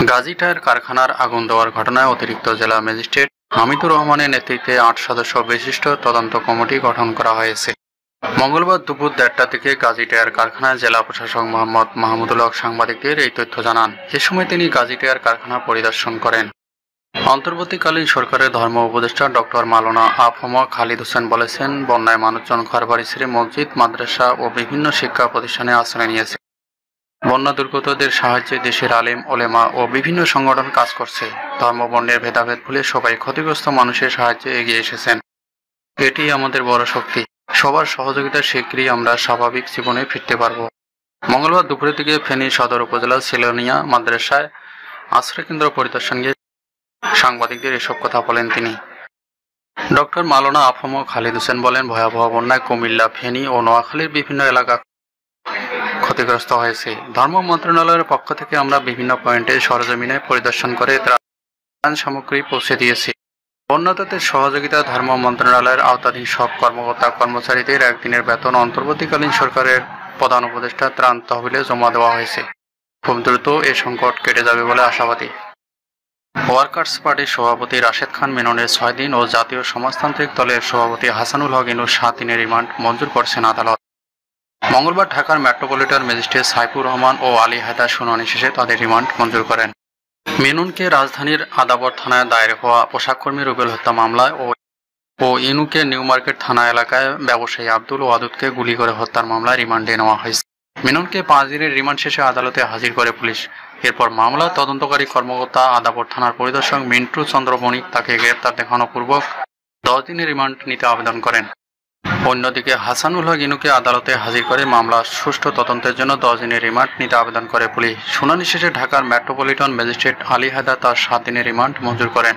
Gazi tyre কারখানার আগুন দেওয়ার ঘটনায় অতিরিক্ত জেলা ম্যাজিস্ট্রেট হামিদুর রহমানের নেতৃত্বে ৮ সদস্য বিশিষ্ট তদন্ত কমিটি গঠন করা হয়েছে। মঙ্গলবার দুপুর ১:৩০ থেকে গাজী টায়ার কারখানায় জেলা প্রশাসক মোহাম্মদ মাহমুদুল হক সাংবাদিকদের এই তথ্য জানান। এ সময় তিনি গাজী টায়ার কারখানা পরিদর্শন করেন। অন্তর্বর্তীকালীন সরকারের ধর্ম উপদেষ্টা ডক্টর মাওলানা আফম খালিদ হোসেন বলেছেন, বন্যায় মানুষজন ঘরবাড়ি ছেড়ে মসজিদ, মাদ্রাসা ও বিভিন্ন শিক্ষা প্রতিষ্ঠানে আশ্রয় নিয়েছে। বন্যা দুর্গতদের সাহায্যে দেশের আলেম ওলেমা ও বিভিন্ন সংগঠন কাজ করছে। ধর্ম বর্ণের ভেদাভেদ ভুলে সবাই ক্ষতিগ্রস্ত মানুষের সাহায্যে এগিয়ে এসেছেন। এটি আমাদের বড় শক্তি। সবার সহযোগিতা শীঘ্রই আমরা স্বাভাবিক জীবনে ফিরতে পারব। মঙ্গলবার দুপুরের দিকে ফেনী সদর উপজেলার সেলোনিয়া মাদ্রাসায় আশ্রয়কেন্দ্র পরিদর্শন গিয়ে সাংবাদিকদের এসব কথা বলেন তিনি। ডক্টর মাওলানা আফম খালিদ হোসেন বলেন, ভয়াবহ বন্যায় কুমিল্লা, ফেনী ও নোয়াখালীর বিভিন্ন এলাকা ক্ষতিগ্রস্ত হয়েছে। ধর্ম মন্ত্রণালয়ের পক্ষ থেকে আমরা বিভিন্ন পয়েন্টে সরজমিনে পরিদর্শন করে ত্রাণ সামগ্রী পৌঁছে দিয়েছি। বন্যার্তদের সহযোগিতা ধর্ম মন্ত্রণালয়ের আওতাধীন সব কর্মকর্তা কর্মচারীদের একদিনের বেতন অন্তর্বর্তীকালীন সরকারের প্রধান উপদেষ্টা ত্রাণ তহবিলে জমা দেওয়া হয়েছে। খুব দ্রুত এ সংকট কেটে যাবে বলে আশাবাদী। ওয়ার্কার্স পার্টির সভাপতি রাশেদ খান মেননের ৬ দিন ও জাতীয় সমাজতান্ত্রিক দলের সভাপতি হাসানুল হক ইনুর ৭ দিনের রিমান্ড মঞ্জুর করছেন আদালত। মঙ্গলবার ঢাকার মেট্রোপলিটন ম্যাজিস্ট্রেট সাইফুর রহমান ও আলী হায়দার শুনানি শেষে তাদের রিমান্ড মঞ্জুর করেন। মেননকে রাজধানীর আদাবর থানায় দায়ের হওয়া পোশাককর্মী রুবেল হত্যা মামলায় ও ইনুকে নিউ মার্কেট থানা এলাকায় ব্যবসায়ী আব্দুল ওয়াদুদকে গুলি করে হত্যার মামলায় রিমান্ডে নেওয়া হয়েছে। মেননকে ৫ দিনের রিমান্ড শেষে আদালতে হাজির করে পুলিশ। এরপর মামলার তদন্তকারী কর্মকর্তা আদাবর থানার পরিদর্শক মিন্টু চন্দ্র বণিক তাকে গ্রেপ্তার দেখানো পূর্বক ১০ দিনের রিমান্ড নিতে আবেদন করেন। অন্যদিকে হাসানুল হক ইনুকে আদালতে হাজির করে মামলার সুষ্ঠু তদন্তের জন্য ১০ দিনের রিমান্ড নিতে আবেদন করে পুলিশ। শুনানি শেষে ঢাকার মেট্রোপলিটন ম্যাজিস্ট্রেট আলী হায়দার তার ৭ দিনের রিমান্ড মঞ্জুর করেন।